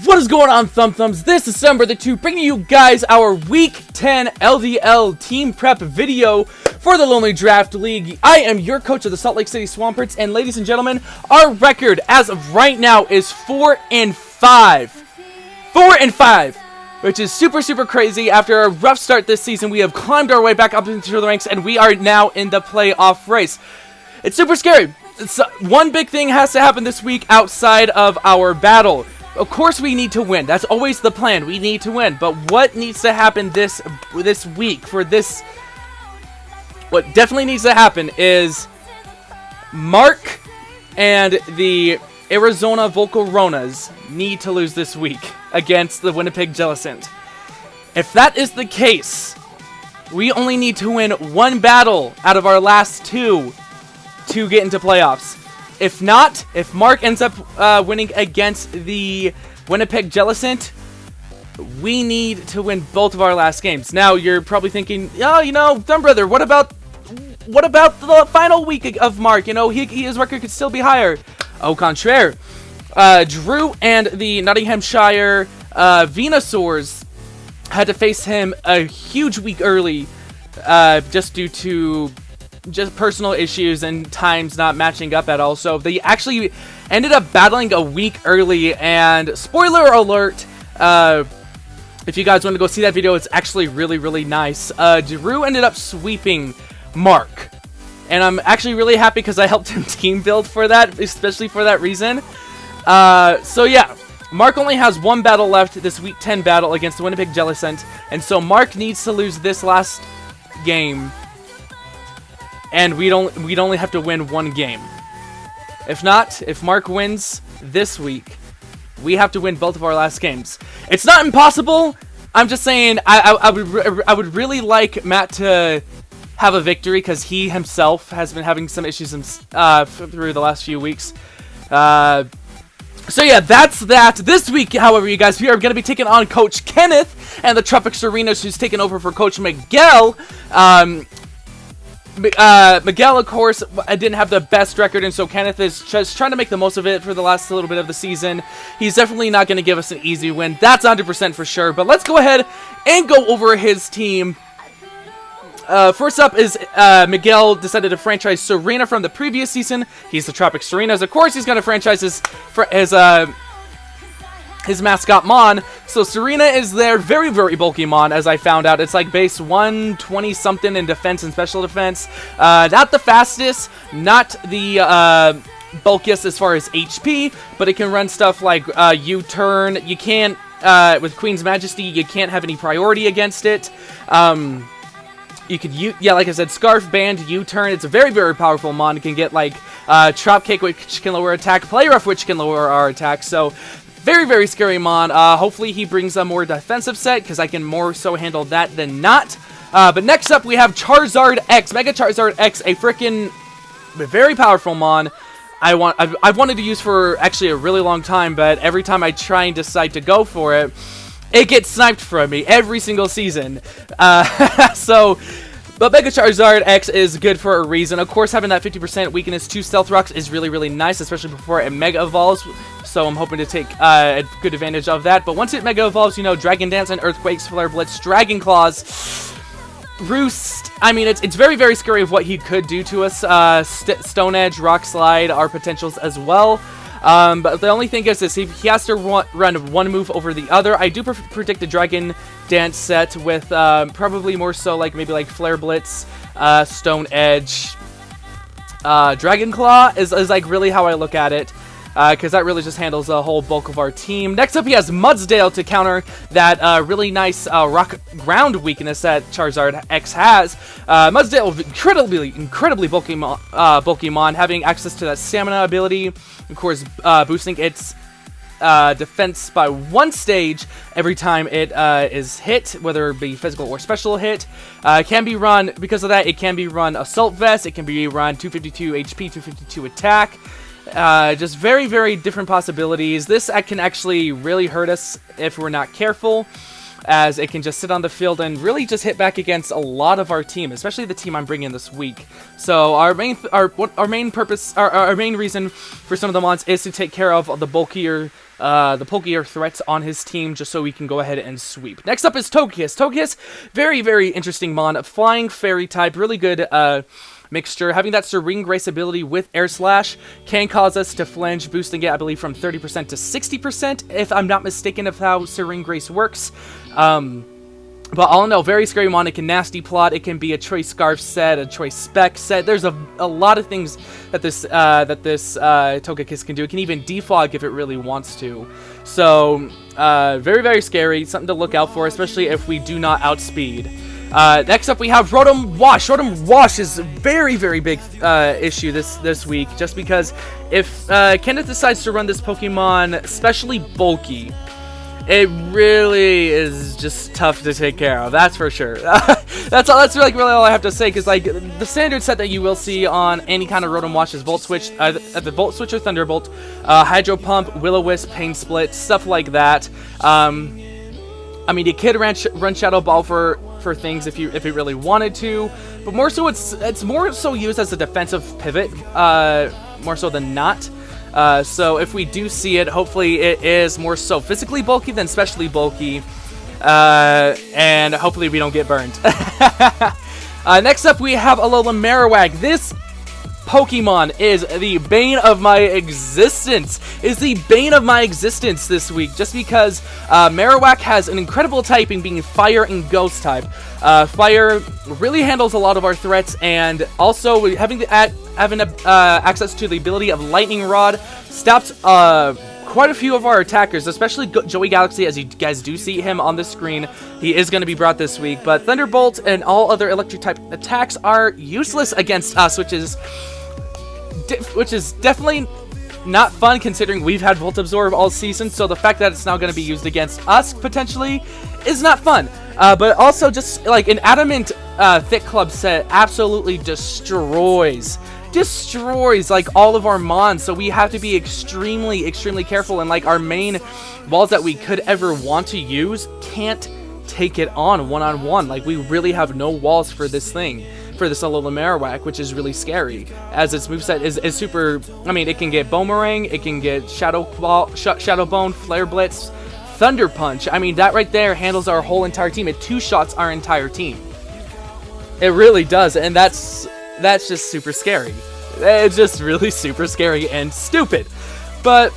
What is going on, Thumb Thumbs? This is December the 2, bringing you guys our Week 10 LDL Team Prep video for the Lonely Draft League. I am your coach of the Salt Lake City Swamperts, and ladies and gentlemen, our record as of right now is 4-5. 4-5, which is super crazy. After a rough start this season, we have climbed our way back up into the ranks, and we are now in the playoff race. It's super scary. One big thing has to happen this week outside of our battle. Of course we need to win. That's always the plan. We need to win. But what needs to happen this week for this? What definitely needs to happen is Mark and the Arizona Volcaronas need to lose this week against the Winnipeg Jellicent. If that is the case, we only need to win one battle out of our last two to get into playoffs. If not, if Mark ends up winning against the Winnipeg Jellicent, we need to win both of our last games. Now, you're probably thinking, oh, you know, Dumb Brother, what about the final week of Mark? You know, his record could still be higher. Au contraire. Drew and the Nottinghamshire Venusaurs had to face him a huge week early just due to personal issues and times not matching up at all. So they actually ended up battling a week early, and spoiler alert, if you guys want to go see that video, it's actually really nice. Drew ended up sweeping Mark, and I'm actually really happy because I helped him team build for that, especially for that reason. So yeah, Mark only has one battle left, this week 10 battle against the Winnipeg Jellicent, and so Mark needs to lose this last game, and we'd only have to win one game. If not, if Mark wins this week, we have to win both of our last games. It's not impossible. I'm just saying I would really like Matt to have a victory because he himself has been having some issues through the last few weeks. So yeah, that's that. This week, however, you guys, we are going to be taking on Coach Kenneth and the Tropic Tsarena, who's taking over for Coach Miguel. Miguel, of course, didn't have the best record, and so Kenneth is just trying to make the most of it for the last little bit of the season. He's definitely not going to give us an easy win. That's 100% for sure, but let's go ahead and go over his team. First up is Miguel decided to franchise Tsarena from the previous season. He's the Tropic Tsarenas. Of course, he's going to franchise his mascot Mon. So Tsarena is their very bulky Mon, as I found out. It's like base 120 something in defense and special defense. Not the fastest, not the bulkiest as far as HP, but it can run stuff like U-turn. You can't with Queen's Majesty, you can't have any priority against it. You could, like I said, Scarf, Band, U-turn. It's a very powerful Mon. It can get like Chop Kick, which can lower attack, Play Rough, which can lower our attack. So very scary Mon. Hopefully he brings a more defensive set, because I can more so handle that than not. But next up we have Charizard X, Mega Charizard X, a freaking very powerful Mon. I've wanted to use for actually a really long time, but every time I try and decide to go for it, it gets sniped from me every single season. But Mega Charizard X is good for a reason. Of course, having that 50% weakness to Stealth Rocks is really nice, especially before it Mega Evolves. So I'm hoping to take a good advantage of that. But once it Mega Evolves, you know, Dragon Dance and Earthquakes, Flare Blitz, Dragon Claws, Roost. I mean, it's very scary of what he could do to us. Stone Edge, Rock Slide are potentials as well. But the only thing is he has to run one move over the other. I do predict a Dragon Dance set with probably more so maybe Flare Blitz, Stone Edge, Dragon Claw is like really how I look at it. Because that really just handles the whole bulk of our team. Next up, he has Mudsdale to counter that really nice rock ground weakness that Charizard X has. Mudsdale, incredibly bulky Mon, having access to that stamina ability. Of course, boosting its defense by one stage every time it is hit, whether it be physical or special hit. Can be run, because of that, it can be run Assault Vest. It can be run 252 HP, 252 attack. Just very different possibilities. This can actually really hurt us if we're not careful, as it can just sit on the field and really just hit back against a lot of our team, especially the team I'm bringing this week. So our main reason for some of the mons is to take care of the bulkier the pokier threats on his team, just so we can go ahead and sweep. Next up is Togekiss. Togekiss, very, very interesting mon. Flying Fairy type, really good mixture. Having that Serene Grace ability with Air Slash can cause us to flinch, boosting it, I believe, from 30% to 60%, if I'm not mistaken of how Serene Grace works. But all in all, very scary mon. It can nasty plot. It can be a choice scarf set, a choice spec set. There's a lot of things that this Togekiss can do. It can even defog if it really wants to. So very, very scary. Something to look out for, especially if we do not outspeed. Next up, we have Rotom Wash. Rotom Wash is a very, very big issue this week, just because if Kenneth decides to run this Pokemon especially bulky, it really is just tough to take care of. That's for sure. That's like really all I have to say. Because like the standard set that you will see on any kind of Rotom Wash is Volt Switch, the Volt Switch or Thunderbolt, Hydro Pump, Will-O-Wisp, Pain Split, stuff like that. I mean, you could run Shadow Ball for things if it really wanted to, but more so it's more so used as a defensive pivot, more so than not. So if we do see it, hopefully it is more so physically bulky than specially bulky, and hopefully we don't get burned. Next up, we have Alola Marowak. This Pokemon is the bane of my existence. This week, just because Marowak has an incredible typing, being Fire and Ghost type. Fire really handles a lot of our threats, and also having access to the ability of Lightning Rod stops quite a few of our attackers, especially Joey Galaxy, as you guys do see him on the screen. He is going to be brought this week, but Thunderbolt and all other electric type attacks are useless against us, which is definitely not fun, considering we've had Volt Absorb all season. So the fact that it's now going to be used against us potentially is not fun. But also, just like an Adamant Thick Club set absolutely destroys like all of our mons, so we have to be extremely careful, and like our main walls that we could ever want to use can't take it on one-on-one. Like, we really have no walls for this thing, for this Alola Marowak, which is really scary, as its moveset is super. I mean, it can get Boomerang, it can get Shadow Bone, Flare Blitz, Thunder Punch. I mean, that right there handles our whole entire team. It two-shots our entire team. It really does, and that's just super scary. It's just really super scary and stupid. But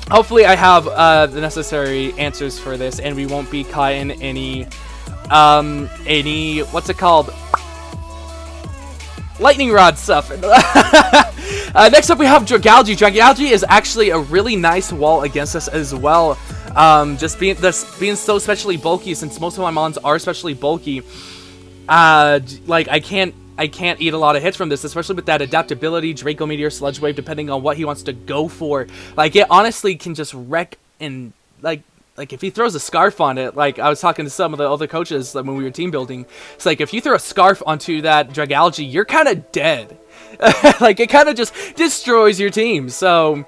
hopefully I have the necessary answers for this, and we won't be caught in any what's it called? Lightning Rod stuff. Next up, we have Dragalge. Dragalge is actually a really nice wall against us as well. Just being so especially bulky, since most of my mons are especially bulky. Like, I can't eat a lot of hits from this, especially with that adaptability, Draco Meteor, Sludge Wave, depending on what he wants to go for. Like, it honestly can just wreck, and like if he throws a Scarf on it, like I was talking to some of the other coaches when we were team building, it's like if you throw a Scarf onto that Dragalge, you're kind of dead. Like, it kind of just destroys your team. So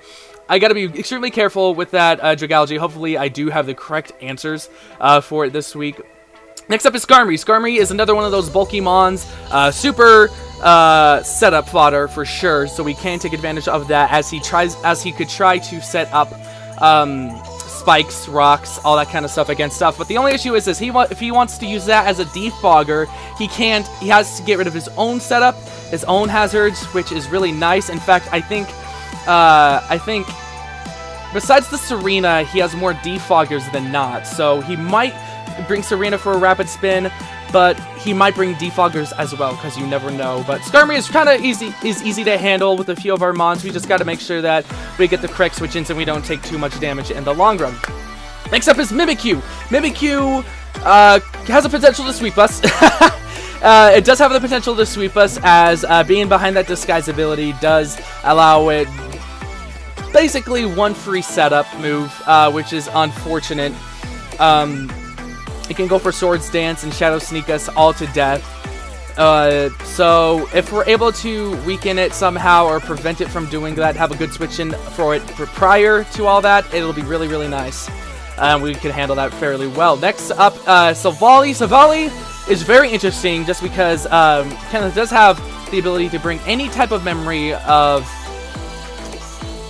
I gotta be extremely careful with that Dragalge. Hopefully I do have the correct answers for it this week. Next up is Skarmory. Skarmory is another one of those bulky mons. Super setup fodder for sure, so we can take advantage of that as he could try to set up spikes, rocks, all that kind of stuff against stuff. But the only issue is this: if he wants to use that as a defogger, he can't. He has to get rid of his own setup, his own hazards, which is really nice. In fact, I think besides the Tsarena, he has more defoggers than not. So he might bring Tsarena for a rapid spin, but he might bring defoggers as well, because you never know. But Skarmory is kind of easy to handle with a few of our mons. We just got to make sure that we get the correct switch-ins and we don't take too much damage in the long run. Next up is Mimikyu. Mimikyu has the potential to sweep us. It does have the potential to sweep us, as being behind that disguise ability does allow it basically one free setup move, which is unfortunate. It can go for Swords Dance and Shadow Sneak us all to death. So if we're able to weaken it somehow or prevent it from doing that, have a good switch in for it prior to all that, it'll be really nice. We can handle that fairly well. Next up, Savali. Savali is very interesting just because Kenneth does have the ability to bring any type of memory of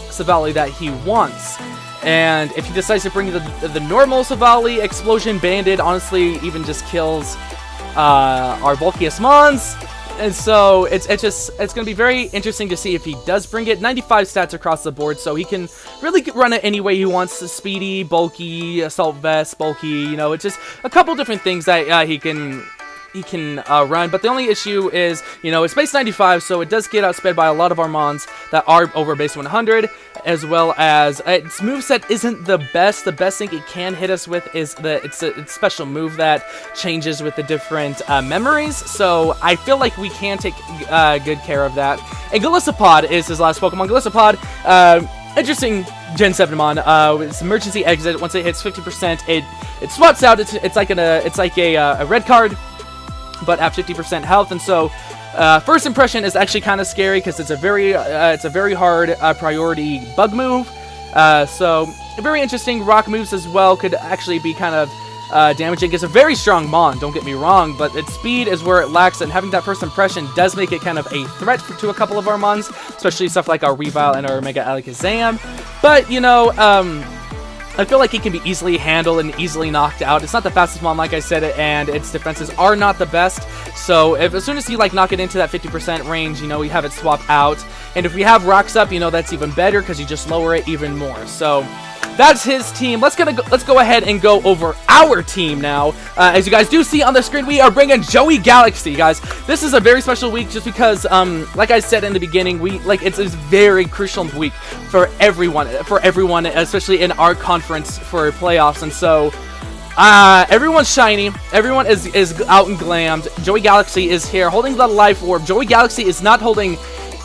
Savali that he wants. And if he decides to bring the normal Savali, Explosion Bandit honestly even just kills our bulkiest Mons. And so it's going to be very interesting to see if he does bring it. 95 stats across the board, so he can really run it any way he wants. Speedy, bulky, assault vest, bulky, you know, it's just a couple different things that he can run. But the only issue is, you know, it's base 95, so it does get outsped by a lot of our Mons that are over base 100, as well as its moveset isn't the best. The best thing it can hit us with is its special move that changes with the different memories, so I feel like we can take good care of that. And Golisopod is his last Pokemon. Golisopod, interesting Gen 7 Mon. It's emergency exit. Once it hits 50%, it swaps out. It's like a red card, but at 50% health. And so first impression is actually kind of scary because it's a very hard priority bug move. So very interesting. Rock moves as well could actually be kind of damaging. It's a very strong Mon, don't get me wrong, but its speed is where it lacks, and having that first impression does make it kind of a threat to a couple of our Mons, especially stuff like our Revile and our Mega Alakazam. But, you know, I feel like it can be easily handled and easily knocked out. It's not the fastest Mon, like I said, and its defenses are not the best. So as soon as you like knock it into that 50% range, you know, we have it swap out. And if we have rocks up, you know, that's even better because you just lower it even more. So that's his team. Let's go ahead and go over our team now. As you guys do see on the screen, we are bringing Joey Galaxy, guys. This is a very special week just because, like I said in the beginning, it's a very crucial week for everyone, especially in our conference for playoffs. And so everyone's shiny. Everyone is out and glammed. Joey Galaxy is here holding the Life Orb. Joey Galaxy is not holding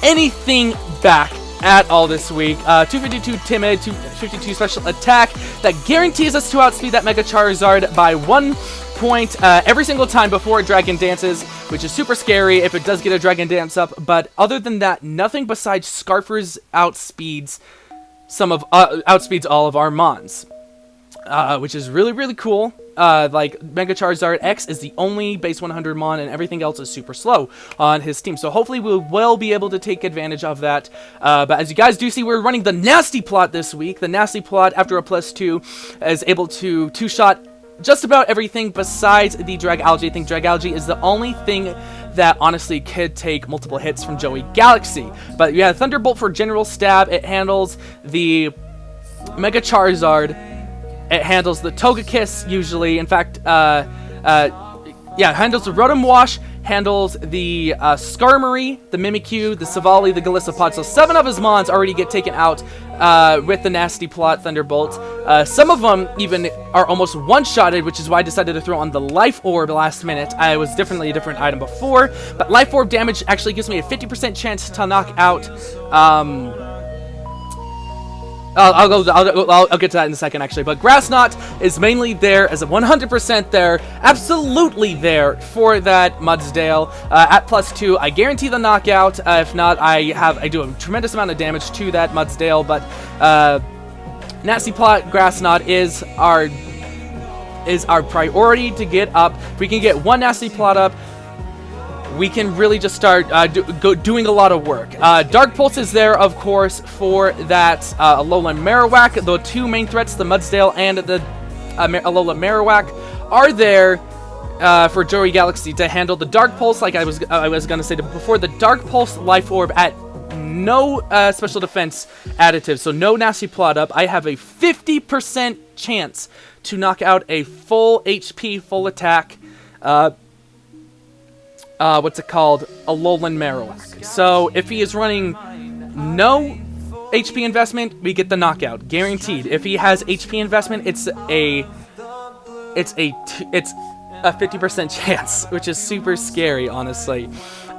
anything back at all this week. 252 timid, 252 special attack that guarantees us to outspeed that Mega Charizard by 1 point every single time before it Dragon Dances, which is super scary if it does get a Dragon Dance up. But other than that, nothing besides Scarfers outspeeds all of our Mons, which is really, really cool. Like Mega Charizard X is the only base 100 Mon, and everything else is super slow on his team. So hopefully we will be able to take advantage of that. But as you guys do see, we're running the Nasty Plot this week. The Nasty Plot, after a +2, is able to two-shot just about everything besides the Dragalge. I think Dragalge is the only thing that honestly could take multiple hits from Joey Galaxy. But you have Thunderbolt for general stab. It handles the Mega Charizard. It handles the Togekiss usually. In fact, handles the Rotom Wash, handles the Skarmory, the Mimikyu, the Savali, the Golisopod. So 7 of his Mons already get taken out with the Nasty Plot Thunderbolt. Some of them even are almost one-shotted, which is why I decided to throw on the Life Orb last minute. I was definitely a different item before, but Life Orb damage actually gives me a 50% chance to knock out I'll get to that in a second, actually. But Grass Knot is mainly there as a 100% there, absolutely there for that Mudsdale. At +2, I guarantee the knockout. If not, I do a tremendous amount of damage to that Mudsdale. But Nasty Plot, Grass Knot is our priority to get up. If we can get one Nasty Plot up, we can really just start doing a lot of work. Dark Pulse is there, of course, for that Alolan Marowak. The 2 main threats, the Mudsdale and the Alolan Marowak, are there for Joey Galaxy to handle the Dark Pulse. Like I was going to say before, the Dark Pulse Life Orb at no special defense additive, so no Nasty Plot up. I have a 50% chance to knock out a full HP, full attack, Alolan Marowak. So if he is running no HP investment, we get the knockout, guaranteed. If he has HP investment, it's a 50% chance, which is super scary, honestly.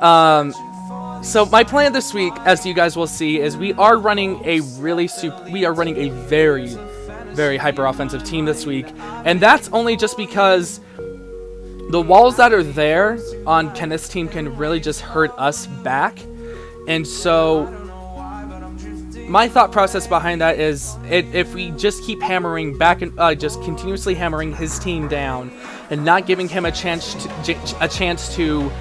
So my plan this week, as you guys will see, is we are running a very, very hyper offensive team this week, and that's only just because the walls that are there on Kenneth's team can really just hurt us back. And so my thought process behind that is if we just keep hammering back and just continuously hammering his team down and not giving him a chance to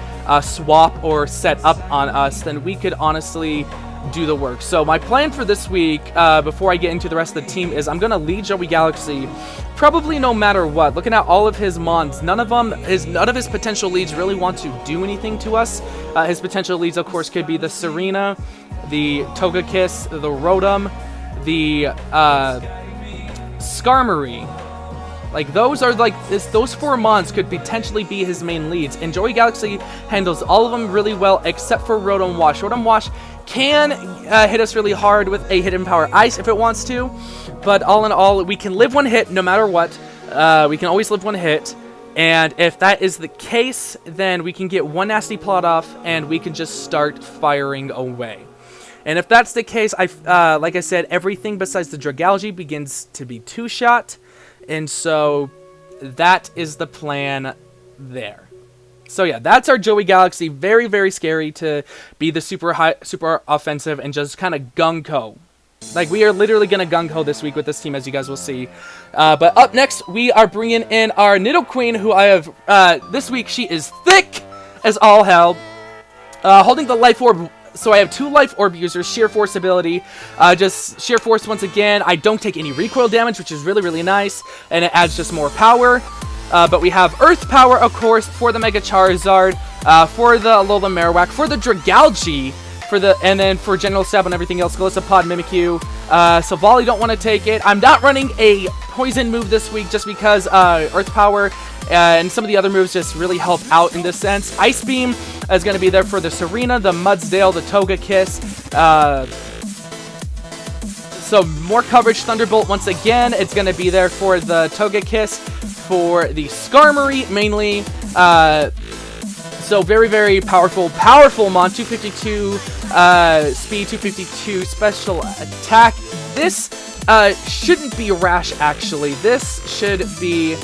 swap or set up on us, then we could honestly do the work. So my plan for this week, before I get into the rest of the team, is I'm gonna lead Joey Galaxy, probably no matter what. Looking at all of his mons, none of his potential leads really want to do anything to us. His potential leads, of course, could be the Tsarena, the Togekiss, the Rotom, the Skarmory. Like, those are like those 4 mons could potentially be his main leads, and Joey Galaxy handles all of them really well except for Rotom Wash. Rotom Wash can hit us really hard with a Hidden Power Ice if it wants to, but all in all, we can live 1 hit no matter what. We can always live 1 hit, and if that is the case, then we can get 1 nasty plot off, and we can just start firing away. And if that's the case, like I said, everything besides the Dragalge begins to be 2-shot. And so that is the plan there. So yeah, that's our Joey Galaxy. Very, very scary to be the super offensive and just kind of gung-ho. Like, we are literally going to gung-ho this week with this team, as you guys will see. But up next, we are bringing in our Nidoqueen, who I have, this week, she is thick as all hell. Holding the Life Orb. So I have 2 Life Orb users, Sheer Force ability, just Sheer Force once again. I don't take any recoil damage, which is really, really nice, and it adds just more power. But we have Earth Power, of course, for the Mega Charizard, for the Alola Marowak, for the Dragalge, and then for General Stab and everything else, Golisopod, Mimikyu. So Volley don't want to take it. I'm not running a Poison move this week just because Earth Power and some of the other moves just really help out in this sense. Ice Beam is going to be there for the Tsarena, the Mudsdale, the Togekiss. So more coverage. Thunderbolt once again. It's going to be there for the Togekiss, for the Skarmory mainly. So very, very powerful mon. 252 speed, 252 special attack. This shouldn't be Rash, actually. This should be...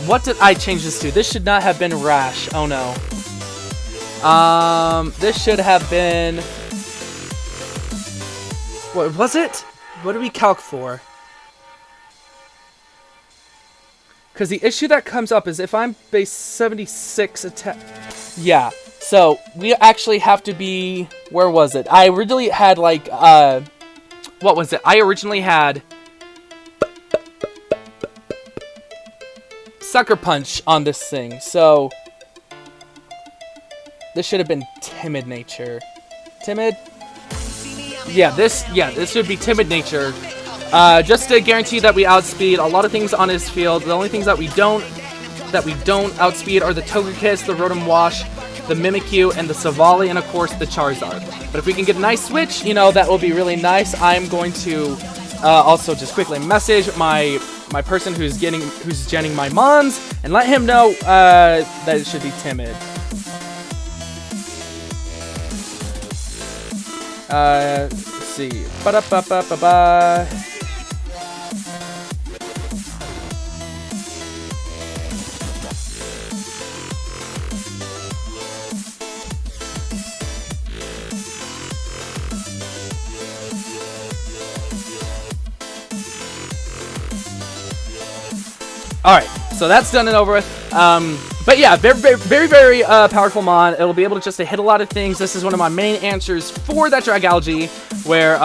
what did I change this to? This should not have been Rash. Oh no. This should have been... What was it? What did we calc for? Because the issue that comes up is if I'm base 76 attack... Yeah. So, we actually have to be... Where was it? I originally had, like, what was it? I originally had... Sucker Punch on this thing, so... This should have been Timid Nature. Timid? Yeah, this should be Timid Nature. Just to guarantee that we outspeed a lot of things on his field. The only things that we don't outspeed are the Togekiss, the Rotom Wash, the Mimikyu, and the Savali, and of course the Charizard. But if we can get a nice switch, you know, that will be really nice. I'm going to also just quickly message my person who's genning my mons and let him know that it should be Timid. Let's see. Ba-da-ba-ba-ba-ba. Alright, so that's done and over with. But yeah, very powerful mon. It'll be able to just hit a lot of things. This is one of my main answers for that Dragalge, where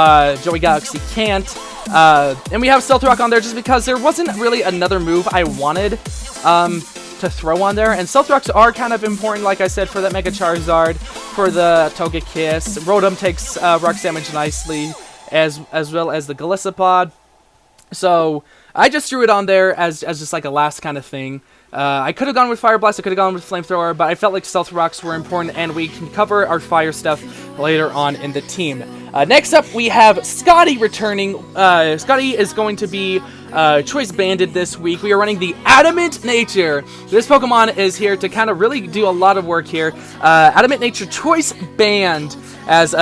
Joey Galaxy can't. And we have Stealth Rock on there just because there wasn't really another move I wanted to throw on there. And Stealth Rocks are kind of important, like I said, for that Mega Charizard, for the Togekiss. Rotom takes rocks damage nicely, as well as the Golisopod. So I just threw it on there as just like a last kind of thing. I could have gone with Fire Blast, I could have gone with Flamethrower, but I felt like Stealth Rocks were important, and we can cover our fire stuff later on in the team. Next up, we have Scotty returning. Scotty is going to be Choice Banded this week. We are running the Adamant Nature. This Pokemon is here to kind of really do a lot of work here. Adamant Nature Choice Band, as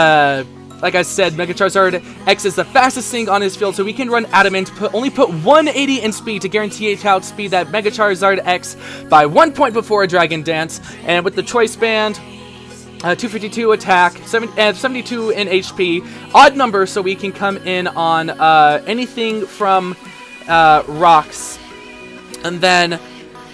like I said, Mega Charizard X is the fastest thing on his field, so we can run Adamant, only put 180 in speed to guarantee to outspeed that Mega Charizard X by 1 point before a Dragon Dance. And with the Choice Band, 252 attack, 72 in HP, odd number, so we can come in on anything from rocks. And then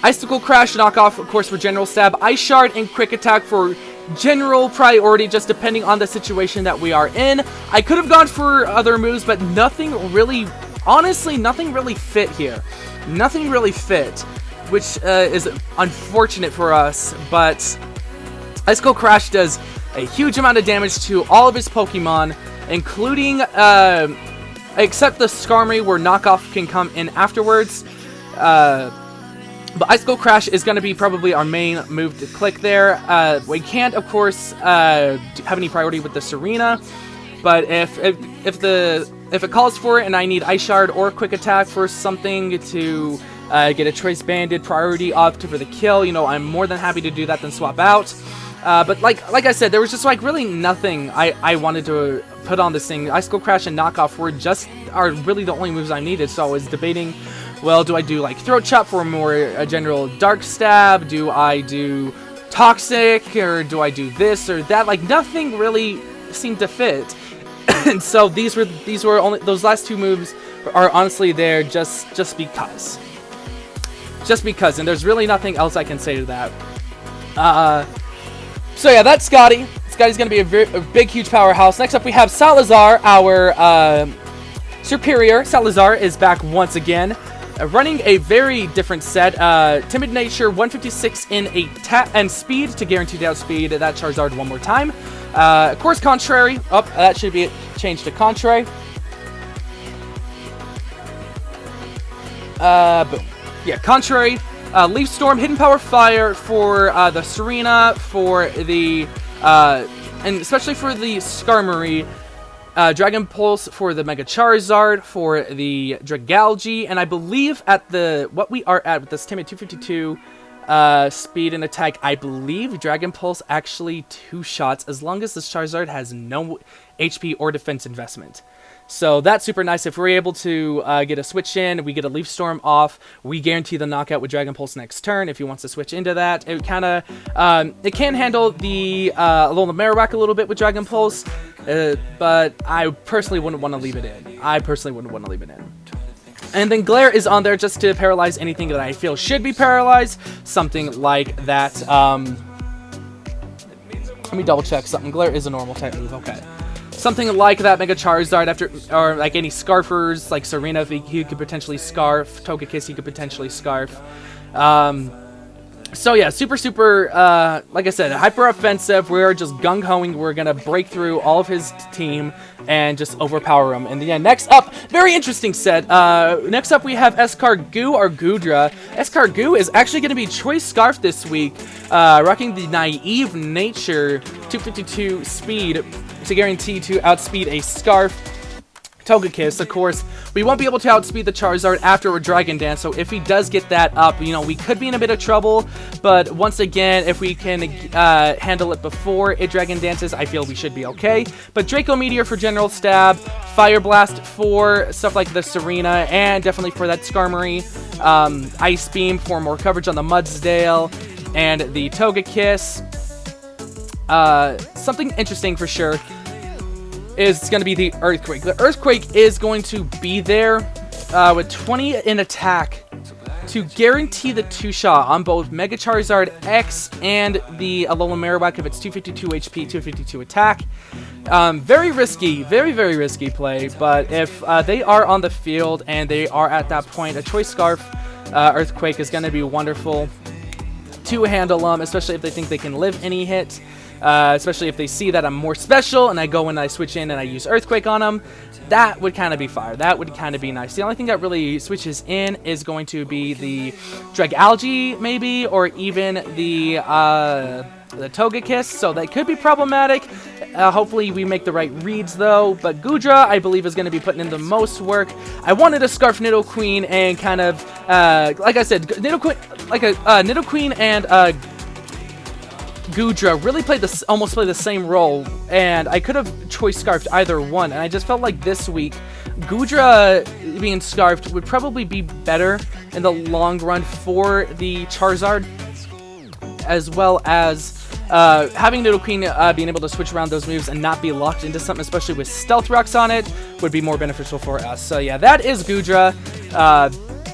Icicle Crash, knockoff, of course, for General Stab, Ice Shard, and Quick Attack for general priority, just depending on the situation that we are in. I could have gone for other moves, but nothing really, honestly, nothing really fit here. Nothing really fit, which is unfortunate for us, but Icicle Crash does a huge amount of damage to all of his Pokemon, including, except the Skarmory where knockoff can come in afterwards. But Icicle Crash is going to be probably our main move to click there. We can't, of course, have any priority with the Tsarena, but if it calls for it and I need Ice Shard or Quick Attack for something to get a Choice Banded priority off for the kill, you know, I'm more than happy to do that than swap out. But like I said, there was just like really nothing I wanted to put on this thing. Icicle Crash and Knockoff are really the only moves I needed, so I was debating, well, do I do like Throat Chop for a general Dark Stab? Do I do Toxic, or do I do this or that? Like nothing really seemed to fit. And so these were only those last two moves are honestly there just because. Just because, and there's really nothing else I can say to that. So yeah, that's Scotty. Scotty's going to be a big, huge powerhouse. Next up, we have Salazar, our superior. Salazar is back once again, running a very different set. Timid Nature, 156 in and speed to guarantee outspeed that Charizard one more time. Of course, Contrary. Oh, that should be changed to Contrary. Boom. Yeah, Contrary. Leaf Storm, Hidden Power Fire for the Tsarena, for the, and especially for the Skarmory, Dragon Pulse for the Mega Charizard, for the Dragalge, and I believe at what we are at with this Timid 252 speed and attack, I believe Dragon Pulse actually 2 shots as long as this Charizard has no HP or defense investment. So that's super nice. If we're able to get a switch in, we get a Leaf Storm off, we guarantee the knockout with Dragon Pulse next turn. If he wants to switch into that, it kind of it can handle the Alola Marowak a little bit with Dragon Pulse, but I personally wouldn't want to leave it in. And then Glare is on there just to paralyze anything that I feel should be paralyzed, something like that. Let me double check something. Glare is a normal type move. Okay. Something like that Mega Charizard or like any Scarfers, like Tsarena, he could potentially Scarf. Togekiss, he could potentially Scarf. So yeah, super, like I said, hyper offensive. We're just gung-hoing. We're going to break through all of his team and just overpower him. And yeah, next up, very interesting set. Next up, we have Escargot or Goodra. Escargot is actually going to be Choice Scarf this week, rocking the Naive Nature 252 speed to guarantee to outspeed a Scarf. Togekiss, of course, we won't be able to outspeed the Charizard after a Dragon Dance, so if he does get that up, you know, we could be in a bit of trouble, but once again, if we can handle it before it Dragon Dances, I feel we should be okay. But Draco Meteor for General Stab, Fire Blast for stuff like the Tsarena, and definitely for that Skarmory, Ice Beam for more coverage on the Mudsdale, and the Togekiss. Something interesting for sure is going to be the Earthquake. The Earthquake is going to be there with 20 in attack to guarantee the 2-shot on both Mega Charizard X and the Alola Marowak if it's 252 HP, 252 attack. Very risky, very risky play, but if they are on the field and they are at that point, a Choice Scarf Earthquake is going to be wonderful to handle them, especially if they think they can live any hit. Especially if they see that I'm more special and I go and I switch in and I use Earthquake on them, that would kind of be fire. That would kind of be nice. The only thing that really switches in is going to be the Dragalge, maybe, or even the Togekiss, so that could be problematic. Hopefully we make the right reads, though. But Goodra, I believe, is going to be putting in the most work. I wanted to Scarf Nidoqueen and kind of, like I said, Nidoqueen and Goodra really almost played the same role, and I could have Choice Scarfed either one, and I just felt like this week, Goodra being Scarfed would probably be better in the long run for the Charizard, as well as having Nidoqueen being able to switch around those moves and not be locked into something, especially with Stealth Rocks on it, would be more beneficial for us. So yeah, that is Goodra.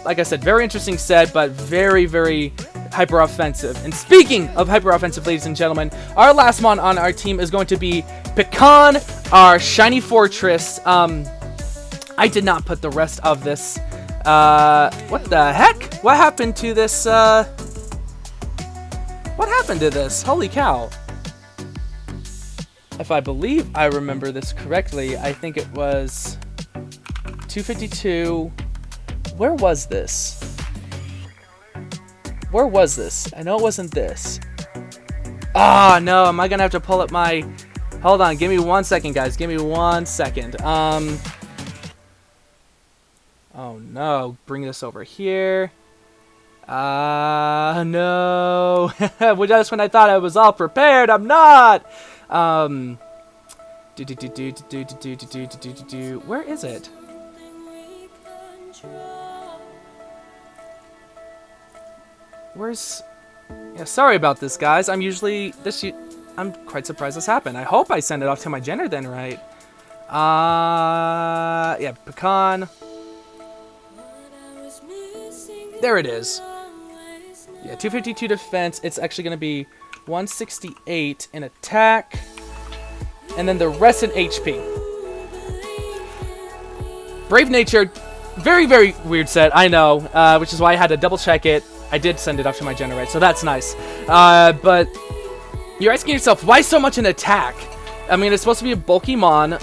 Like I said, very interesting set, but very hyper offensive. And speaking of hyper offensive, ladies and gentlemen, our last mon on our team is going to be Pecan, our shiny fortress. I did not put the rest of this. What the heck? What happened to this? What happened to this? Holy cow. If I believe I remember this correctly, I think it was 252. Where was this? Where was this? I know it wasn't this. Ah, oh, no. Am I going to have to pull up my... Hold on. Give me 1 second, guys. Give me 1 second. Oh, no. Bring this over here. No. Just when I thought I was all prepared, I'm not. Where is it? Where's... Yeah, sorry about this, guys. I'm quite surprised this happened. I hope I send it off to my Jenner then, right? Yeah, Pecan. There it is. Yeah, 252 defense. It's actually going to be 168 in attack. And then the rest in HP. Brave Natured. Very, very weird set, I know. Which is why I had to double check it. I did send it off to my Generate, so that's nice. But you're asking yourself, why so much in attack? I mean, it's supposed to be a bulky mon,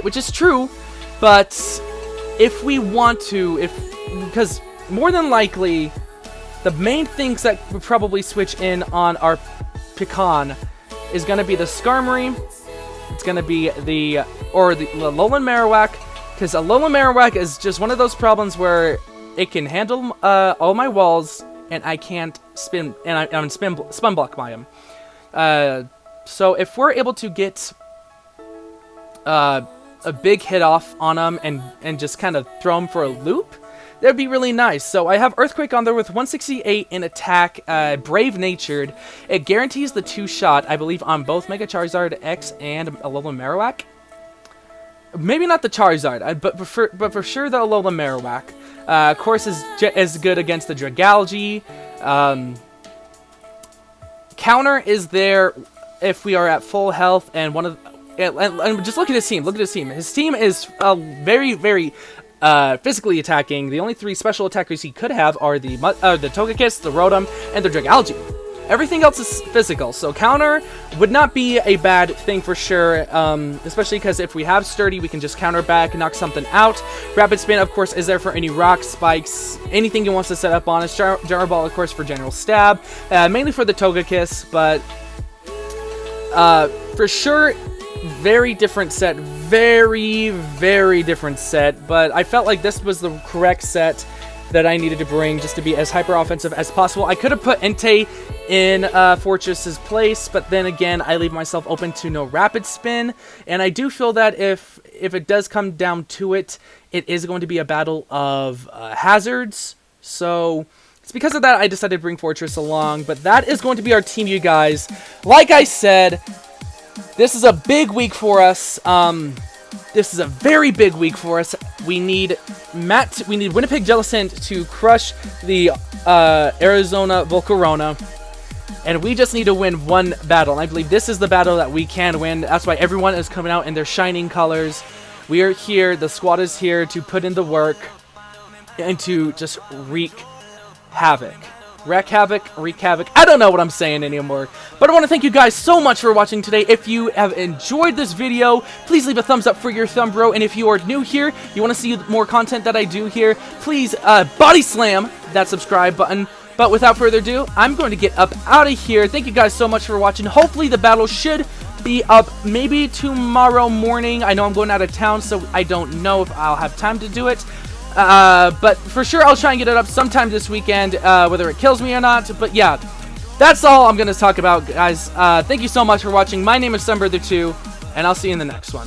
which is true. But if we want to, because more than likely, the main things that would probably switch in on our Pecan is going to be the Skarmory. It's going to be the Alolan Marowak, because Alolan Marowak is just one of those problems where it can handle all my walls, and I can't spin, and I'm spin blocked by him. So if we're able to get a big hit off on him and just kind of throw him for a loop, that'd be really nice. So I have Earthquake on there with 168 in attack, Brave Natured. It guarantees the 2-shot, I believe, on both Mega Charizard X and Alolan Marowak. Maybe not the Charizard, but for sure the Alolan Marowak. Of course, is good against the Dragalge. Counter is there if we are at full health, and and just look at his team. Look at his team. His team is very, very physically attacking. The only 3 special attackers he could have are the Togekiss, the Rotom, and the Dragalge. Everything else is physical, so counter would not be a bad thing for sure, especially because if we have Sturdy, we can just counter back, knock something out. Rapid Spin, of course, is there for any rocks, spikes, anything he wants to set up on us. Gyro Ball, of course, for general stab, mainly for the Togekiss, but for sure, very different set, very, very different set, but I felt like this was the correct set that I needed to bring just to be as hyper offensive as possible. I could have put Entei in Fortress's place, but then again, I leave myself open to no Rapid Spin, and I do feel that if it does come down to it, it is going to be a battle of hazards. So it's because of that I decided to bring Fortress along, but that is going to be our team, you guys. Like I said, this is a big week for us. This is a very big week for us. We need Winnipeg Jellicent to crush the Arizona Volcarona, and we just need to win one battle. And I believe this is the battle that we can win. That's why everyone is coming out in their shining colors. We are here. The squad is here to put in the work and to just wreak havoc. Wreak havoc, wreak havoc. I don't know what I'm saying anymore. But I want to thank you guys so much for watching today. If you have enjoyed this video, please leave a thumbs up for your thumb, bro. And if you are new here, you want to see more content that I do here, please body slam that subscribe button. But without further ado, I'm going to get up out of here. Thank you guys so much for watching. Hopefully the battle should be up maybe tomorrow morning. I know I'm going out of town, so I don't know if I'll have time to do it. But for sure, I'll try and get it up sometime this weekend, whether it kills me or not. But yeah, that's all I'm going to talk about, guys. Thank you so much for watching. My name is Sunbrother2, and I'll see you in the next one.